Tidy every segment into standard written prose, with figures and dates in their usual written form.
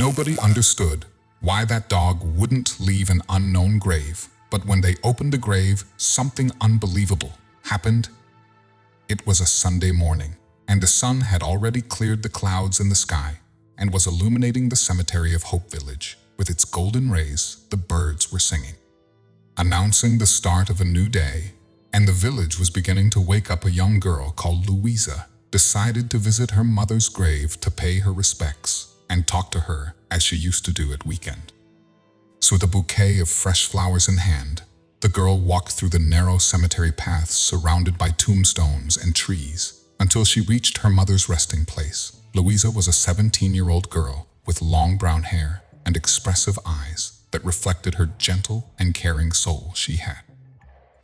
Nobody understood why that dog wouldn't leave an unknown grave, but when they opened the grave, something unbelievable happened. It was a Sunday morning, and the sun had already cleared the clouds in the sky and was illuminating the cemetery of Hope Village. With its golden rays, the birds were singing, announcing the start of a new day, and the village was beginning to wake up. A young girl called Louisa decided to visit her mother's grave to pay her respects and talk to her as she used to do at weekend. So with a bouquet of fresh flowers in hand, the girl walked through the narrow cemetery paths surrounded by tombstones and trees until she reached her mother's resting place. Louisa was a 17-year-old girl with long brown hair and expressive eyes that reflected her gentle and caring soul. She had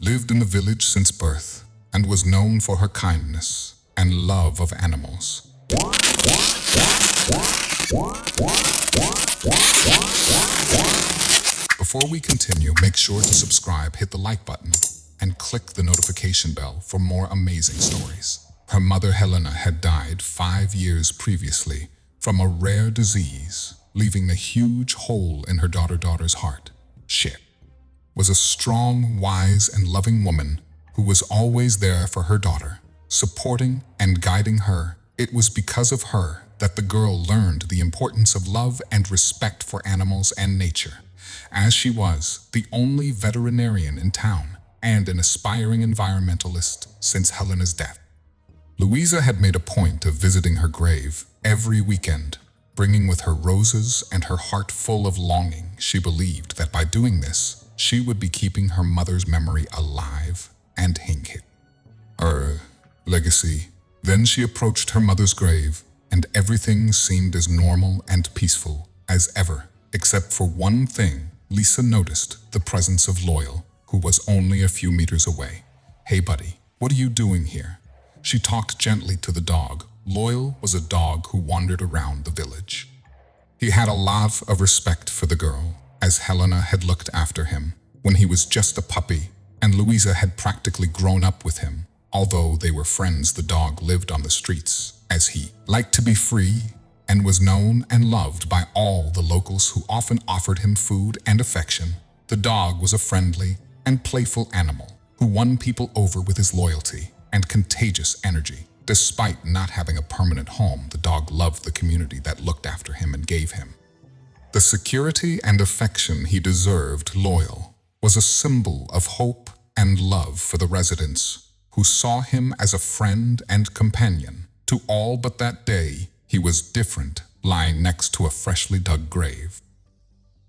lived in the village since birth and was known for her kindness and love of animals. Before we continue, make sure to subscribe, hit the like button, and click the notification bell for more amazing stories. Her mother Helena had died 5 years previously from a rare disease, leaving a huge hole in her daughter's heart. She was a strong, wise, and loving woman who was always there for her daughter, supporting and guiding her. It was because of her that the girl learned the importance of love and respect for animals and nature, as she was the only veterinarian in town and an aspiring environmentalist since Helena's death. Louisa had made a point of visiting her grave every weekend, bringing with her roses and her heart full of longing. She believed that by doing this, she would be keeping her mother's memory alive and her legacy. Then she approached her mother's grave, and everything seemed as normal and peaceful as ever, except for one thing. Lisa noticed the presence of Loyal, who was only a few meters away. "Hey buddy, what are you doing here?" She talked gently to the dog. Loyal was a dog who wandered around the village. He had a lot of respect for the girl, as Helena had looked after him when he was just a puppy, and Louisa had practically grown up with him. Although they were friends, the dog lived on the streets, as he liked to be free and was known and loved by all the locals who often offered him food and affection. The dog was a friendly and playful animal who won people over with his loyalty and contagious energy. Despite not having a permanent home, the dog loved the community that looked after him and gave him the security and affection he deserved. Loyal was a symbol of hope and love for the residents, who saw him as a friend and companion to all. But that day, he was different, lying next to a freshly dug grave.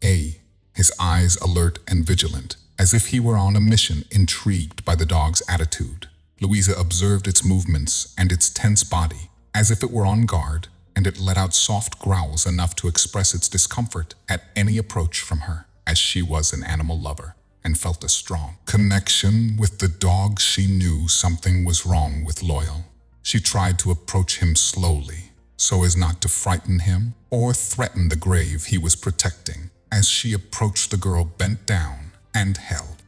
His eyes alert and vigilant, as if he were on a mission. Intrigued by the dog's attitude, Louisa observed its movements and its tense body, as if it were on guard, and it let out soft growls enough to express its discomfort at any approach from her, as she was an animal lover and felt a strong connection with the dog. She knew something was wrong with Loyal. She tried to approach him slowly, so as not to frighten him or threaten the grave he was protecting. As she approached, the girl bent down and held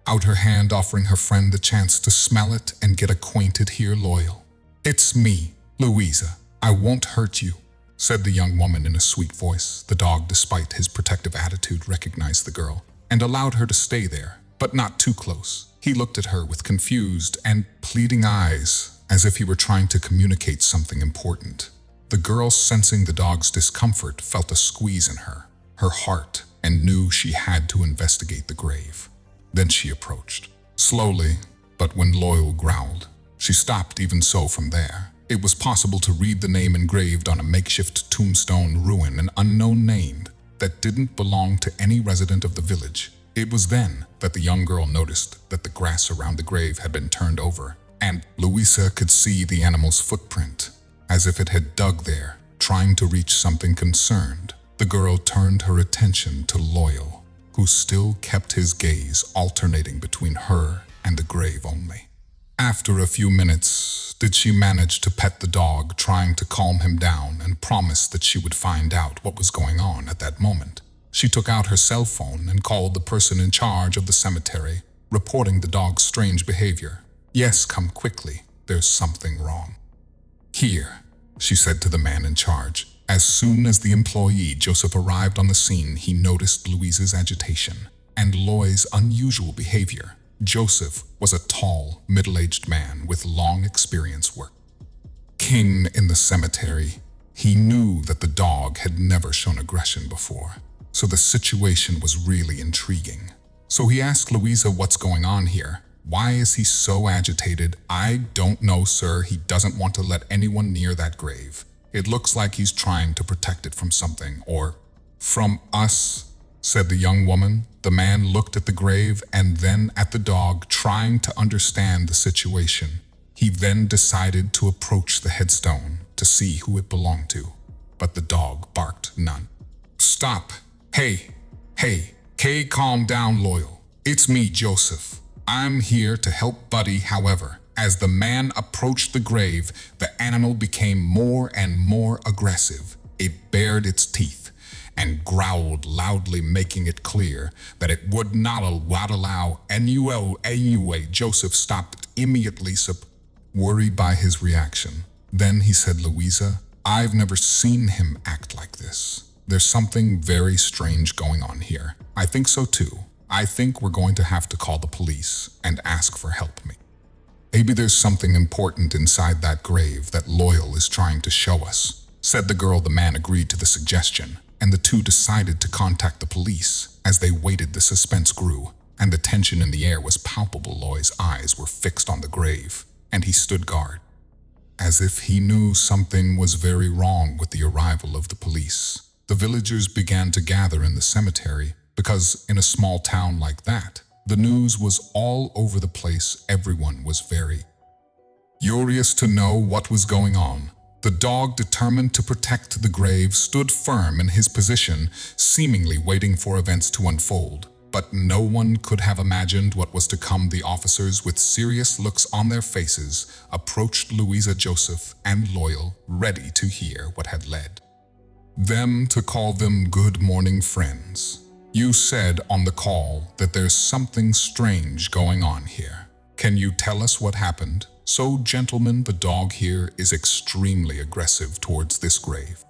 out her hand, offering her friend the chance to smell it and get acquainted. "Here, Loyal. It's me, Louisa. I won't hurt you," said the young woman in a sweet voice. The dog, despite his protective attitude, recognized the girl and allowed her to stay there, but not too close. He looked at her with confused and pleading eyes, as if he were trying to communicate something important. The girl, sensing the dog's discomfort, felt a squeeze in her heart, and knew she had to investigate the grave. Then she approached slowly, but when Loyal growled, she stopped. Even so, from there, it was possible to read the name engraved on a makeshift tombstone ruin, an unknown name that didn't belong to any resident of the village. It was then that the young girl noticed that the grass around the grave had been turned over, and Louisa could see the animal's footprint, as if it had dug there, trying to reach something. Concerned, the girl turned her attention to Loyal, who still kept his gaze alternating between her and the grave only. After a few minutes, did she manage to pet the dog, trying to calm him down, and promised that she would find out what was going on. At that moment, she took out her cell phone and called the person in charge of the cemetery, reporting the dog's strange behavior. "Yes, come quickly. There's something wrong." "Here," she said to the man in charge, As soon as the employee, Joseph, arrived on the scene, he noticed Louisa's agitation and Loy's unusual behavior. Joseph was a tall, middle-aged man with long experience working in the cemetery. He knew that the dog had never shown aggression before, so the situation was really intriguing. So he asked Louisa, "What's going on here? Why is he so agitated?" "I don't know, sir. He doesn't want to let anyone near that grave. It looks like he's trying to protect it from something, or from us," said the young woman. The man looked at the grave and then at the dog, trying to understand the situation. He then decided to approach the headstone to see who it belonged to, but the dog barked none. "Stop! Hey, calm down, Loyal. It's me, Joseph. I'm here to help Buddy." However, as the man approached the grave, the animal became more and more aggressive. It bared its teeth and growled loudly, making it clear that it would not allow anyway. Joseph stopped immediately, worried by his reaction. Then he said, "Louisa, I've never seen him act like this. There's something very strange going on here." "I think so too. I think we're going to have to call the police and ask for help. Maybe there's something important inside that grave that Loyal is trying to show us," said the girl. The man agreed to the suggestion, and the two decided to contact the police. As they waited, the suspense grew, and the tension in the air was palpable. Loy's eyes were fixed on the grave, and he stood guard, as if he knew something was very wrong with the arrival of the police. The villagers began to gather in the cemetery, because in a small town like that, the news was all over the place. Everyone was very curious to know what was going on. The dog, determined to protect the grave, stood firm in his position, seemingly waiting for events to unfold. But no one could have imagined what was to come. The officers, with serious looks on their faces, approached Louisa, Joseph, and Loyal, ready to hear what had led them to call them "Good morning, friends. You said on the call that there's something strange going on here. Can you tell us what happened?" "So, gentlemen, the dog here is extremely aggressive towards this grave.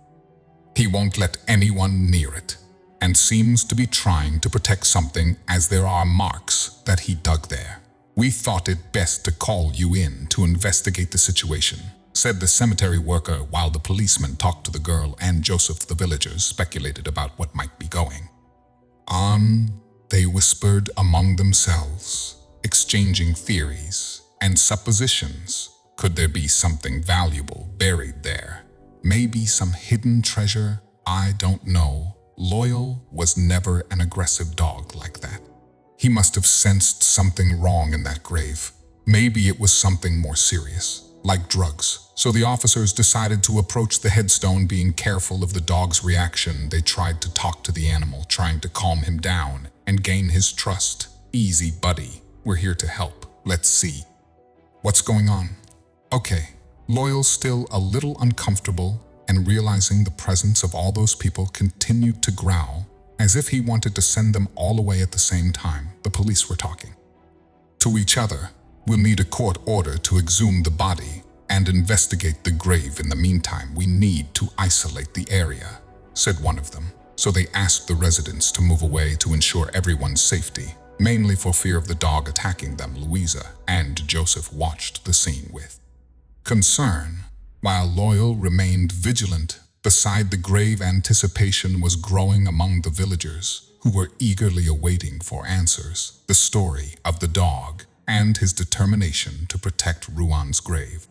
He won't let anyone near it, and seems to be trying to protect something, as there are marks that he dug there. We thought it best to call you in to investigate the situation," said the cemetery worker, while the policeman talked to the girl and Joseph. The villagers speculated about what might be going on. They whispered among themselves, exchanging theories and suppositions. Could there be something valuable buried there? Maybe some hidden treasure? I don't know. Loyal was never an aggressive dog like that. He must have sensed something wrong in that grave. Maybe it was something more serious, like drugs. So the officers decided to approach the headstone, being careful of the dog's reaction. They tried to talk to the animal, trying to calm him down and gain his trust. "Easy, Buddy. We're here to help. Let's see what's going on." "Okay." Loyal, still a little uncomfortable and realizing the presence of all those people, continued to growl, as if he wanted to send them all away at the same time. The police were talking to each other. "We'll need a court order to exhume the body and investigate the grave. In the meantime, we need to isolate the area," said one of them. So they asked the residents to move away to ensure everyone's safety, mainly for fear of the dog attacking them. Louisa and Joseph watched the scene with concern, while Loyal remained vigilant beside the grave. Anticipation was growing among the villagers, who were eagerly awaiting for answers. The story of the dog and his determination to protect Ruan's grave,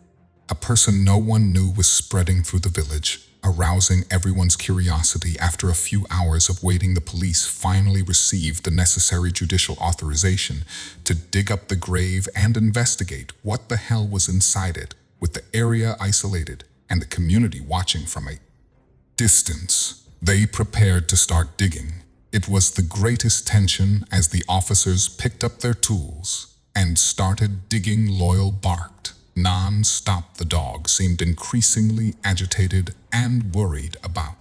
a person no one knew, was spreading through the village, arousing everyone's curiosity. After a few hours of waiting, the police finally received the necessary judicial authorization to dig up the grave and investigate what the hell was inside it. With the area isolated and the community watching from a distance, they prepared to start digging. It was the greatest tension as the officers picked up their tools and started digging. Loyal barked non-stop. The dog seemed increasingly agitated and worried about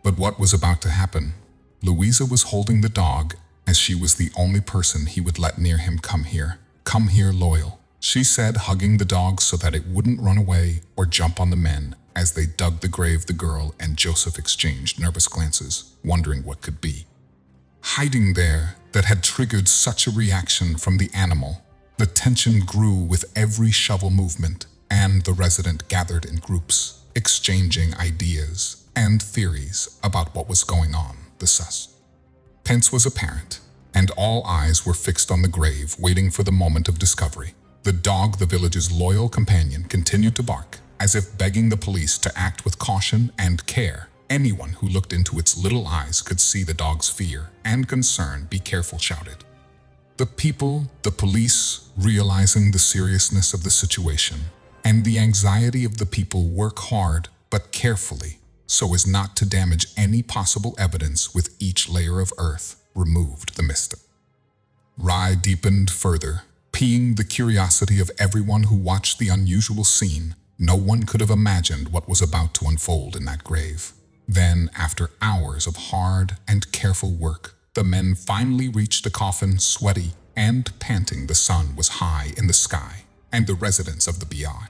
what was about to happen. Louisa was holding the dog, as she was the only person he would let near him. Come here, Loyal," she said, hugging the dog so that it wouldn't run away or jump on the men. As they dug the grave, the girl and Joseph exchanged nervous glances, wondering what could be hiding there that had triggered such a reaction from the animal. The tension grew with every shovel movement, and the resident gathered in groups, exchanging ideas and theories about what was going on. The suspense was apparent, and all eyes were fixed on the grave, waiting for the moment of discovery. The dog, the village's loyal companion, continued to bark, as if begging the police to act with caution and care. Anyone who looked into its little eyes could see the dog's fear and concern. "Be careful," shouted the people. The police, realizing the seriousness of the situation and the anxiety of the people, work hard but carefully so as not to damage any possible evidence. With each layer of earth removed, the mystery deepened further, piquing the curiosity of everyone who watched the unusual scene. No one could have imagined what was about to unfold in that grave. Then, after hours of hard and careful work, the men finally reached the coffin, sweaty and panting. The sun was high in the sky, and the residents of the BI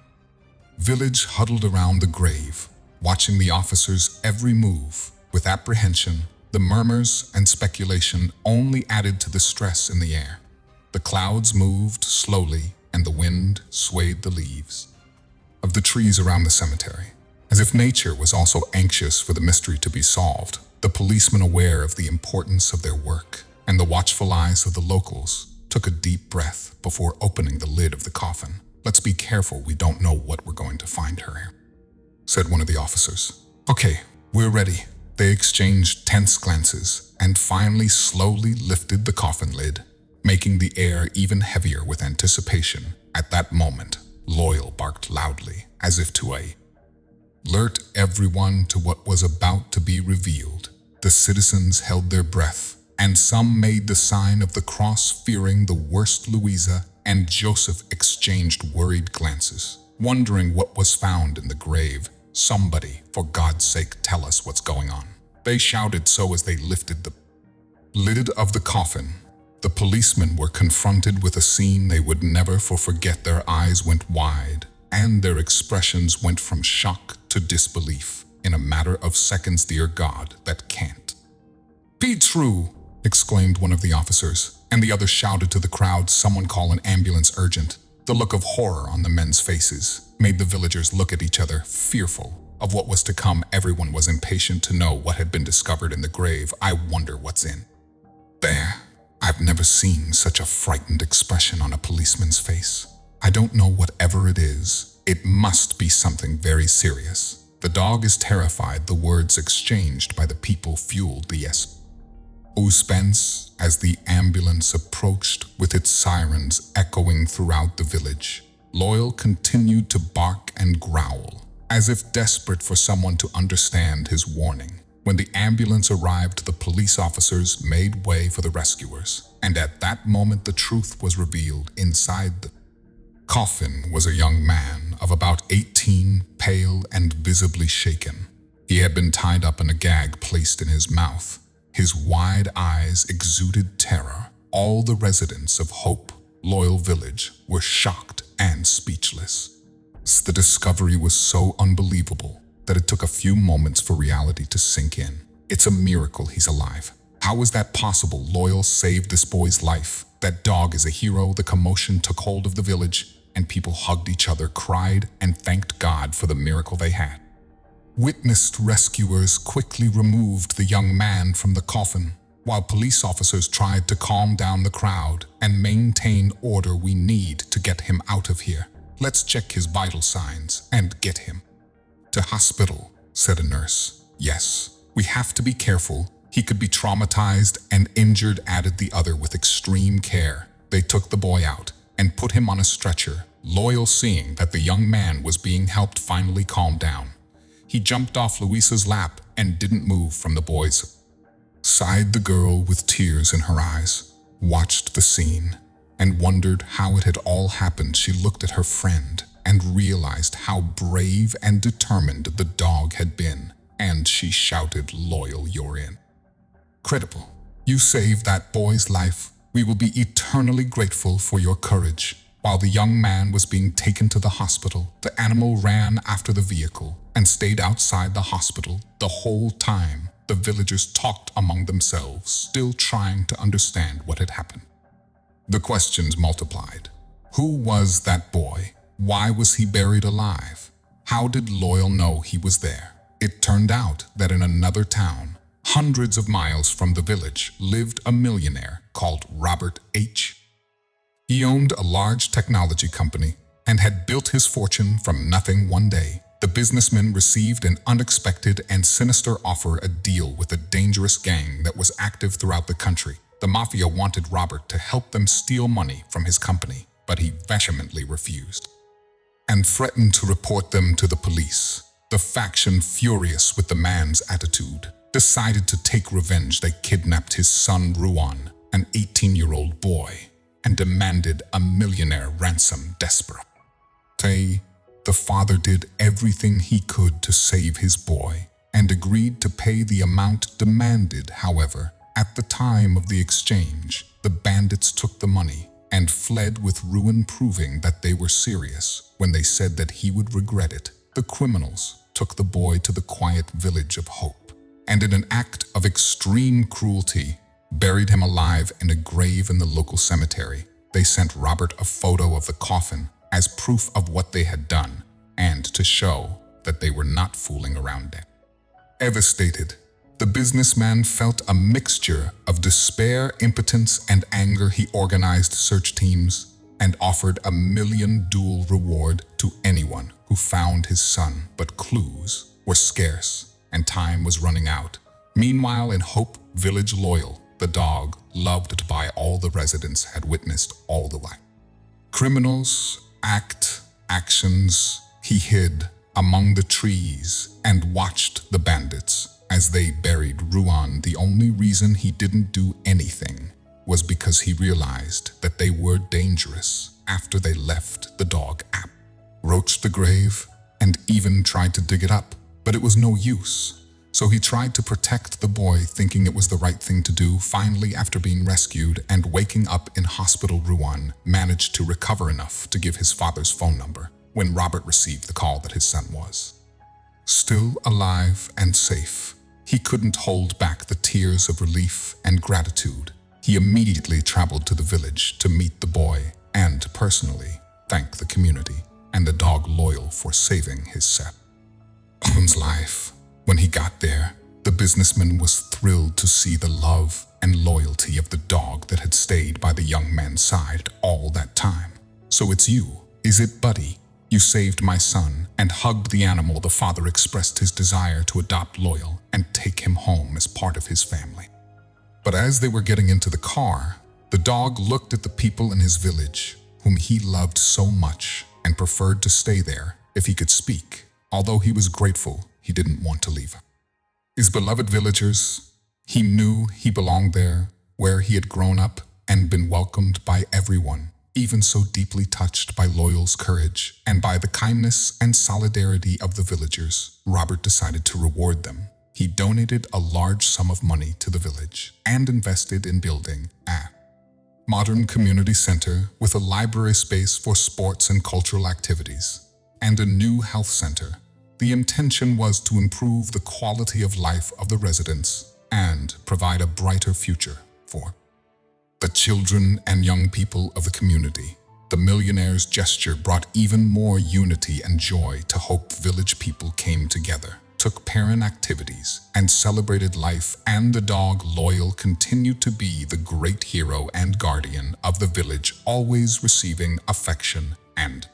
village huddled around the grave, watching the officers' every move with apprehension. The murmurs and speculation only added to the stress in the air. The clouds moved slowly, and the wind swayed the leaves of the trees around the cemetery, as if nature was also anxious for the mystery to be solved. The policemen, aware of the importance of their work and the watchful eyes of the locals, took a deep breath before opening the lid of the coffin. "Let's be careful, we don't know what we're going to find here," said one of the officers. "Okay, we're ready." They exchanged tense glances and finally slowly lifted the coffin lid, making the air even heavier with anticipation. At that moment, Loyal barked loudly, as if to alert everyone to what was about to be revealed. The citizens held their breath, and some made the sign of the cross, fearing the worst. Louisa and Joseph exchanged worried glances, wondering what was found in the grave. "Somebody, for God's sake, tell us what's going on," they shouted so as they lifted the lid of the coffin. The policemen were confronted with a scene they would never forget. Their eyes went wide, and their expressions went from shock to disbelief in a matter of seconds. "Dear God, that can't be true," exclaimed one of the officers, and the other shouted to the crowd, "Someone call an ambulance, urgent." The look of horror on the men's faces made the villagers look at each other, fearful of what was to come. Everyone was impatient to know what had been discovered in the grave. "I wonder what's in there." I've never seen such a frightened expression on a policeman's face. "I don't know, whatever it is, it must be something very serious. The dog is terrified." The words exchanged by the people fueled the suspense as the ambulance approached with its sirens echoing throughout the village. Loyal continued to bark and growl, as if desperate for someone to understand his warning. When the ambulance arrived, the police officers made way for the rescuers, and at that moment the truth was revealed. Inside the coffin was a young man of about 18, pale and visibly shaken. He had been tied up and a gag placed in his mouth. His wide eyes exuded terror. All the residents of Hope Loyal Village were shocked and speechless. The discovery was so unbelievable that it took a few moments for reality to sink in. "It's a miracle he's alive. How is that possible? Loyal saved this boy's life. That dog is a hero." The commotion took hold of the village, and people hugged each other, cried, and thanked God for the miracle they had witnessed. Rescuers quickly removed the young man from the coffin, while police officers tried to calm down the crowd and maintain order. "We need to get him out of here. Let's check his vital signs and get him to hospital," said a nurse. "Yes, we have to be careful. He could be traumatized and injured," added the other with extreme care. They took the boy out and put him on a stretcher. Loyal, seeing that the young man was being helped, finally calmed down. He jumped off Louisa's lap and didn't move from the boy's side. The girl, with tears in her eyes, watched the scene and wondered how it had all happened. She looked at her friend and realized how brave and determined the dog had been, and she shouted, "Loyal, you're incredible. You saved that boy's life. We will be eternally grateful for your courage." While the young man was being taken to the hospital, the animal ran after the vehicle and stayed outside the hospital the whole time. The villagers talked among themselves, still trying to understand what had happened. The questions multiplied. Who was that boy? Why was he buried alive? How did Loyal know he was there? It turned out that in another town, hundreds of miles from the village, lived a millionaire called Robert H. He owned a large technology company and had built his fortune from nothing one day. The businessman received an unexpected and sinister offer, a deal with a dangerous gang that was active throughout the country. The mafia wanted Robert to help them steal money from his company, but he vehemently refused and threatened to report them to the police. The faction, furious with the man's attitude, decided to take revenge. They kidnapped his son Ruan, an 18-year-old boy, and demanded a millionaire ransom. Desperate, the father did everything he could to save his boy and agreed to pay the amount demanded. However, at the time of the exchange, the bandits took the money and fled with Ruan, proving that they were serious when they said that he would regret it. The criminals took the boy to the quiet village of Hope and, in an act of extreme cruelty, buried him alive in a grave in the local cemetery. They sent Robert a photo of the coffin as proof of what they had done and to show that they were not fooling around. Devastated, the businessman felt a mixture of despair, impotence, and anger. He organized search teams and offered $1 million dual reward to anyone who found his son, but clues were scarce and time was running out. Meanwhile, in Hope Village, Loyal, the dog, loved by all the residents, had witnessed all the criminals' actions. He hid among the trees and watched the bandits as they buried Ruan. The only reason he didn't do anything was because he realized that they were dangerous. After they left, the dog approached the grave and even tried to dig it up, but it was no use. So he tried to protect the boy, thinking it was the right thing to do. Finally, after being rescued and waking up in hospital, Ruan managed to recover enough to give his father's phone number when Robert received the call that his son was still alive and safe. He couldn't hold back the tears of relief and gratitude. He immediately traveled to the village to meet the boy and personally thank the community and the dog Loyal for saving his son's life. When he got there, the businessman was thrilled to see the love and loyalty of the dog that had stayed by the young man's side all that time. "So it's you, is it, buddy? You saved my son," and hugged the animal. The father expressed his desire to adopt Loyal and take him home as part of his family. But as they were getting into the car, the dog looked at the people in his village, whom he loved so much, and preferred to stay there if he could speak. Although he was grateful, he didn't want to leave his beloved villagers. He knew he belonged there, where he had grown up and been welcomed by everyone. Even so deeply touched by Loyal's courage and by the kindness and solidarity of the villagers, Robert decided to reward them. He donated a large sum of money to the village and invested in building a modern community center with a library space for sports and cultural activities, and a new health center. The intention was to improve the quality of life of the residents and provide a brighter future for the children and young people of the community. The millionaire's gesture brought even more unity and joy to Hope Village. People came together, took parent activities, and celebrated life, and the dog Loyal continued to be the great hero and guardian of the village, always receiving affection and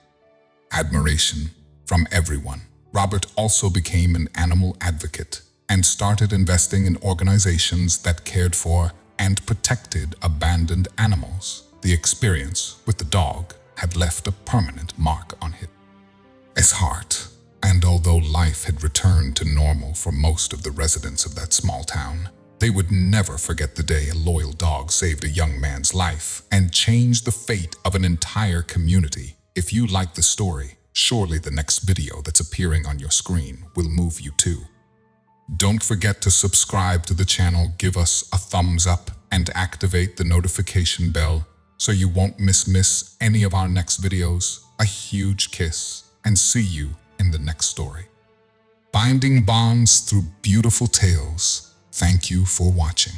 admiration from everyone. Robert also became an animal advocate and started investing in organizations that cared for and protected abandoned animals. The experience with the dog had left a permanent mark on his heart, and although life had returned to normal for most of the residents of that small town, they would never forget the day a loyal dog saved a young man's life and changed the fate of an entire community. If you like the story, surely the next video that's appearing on your screen will move you too. Don't forget to subscribe to the channel, give us a thumbs up, and activate the notification bell so you won't miss any of our next videos. A huge kiss, and see you in the next story. Binding bonds through beautiful tales. Thank you for watching.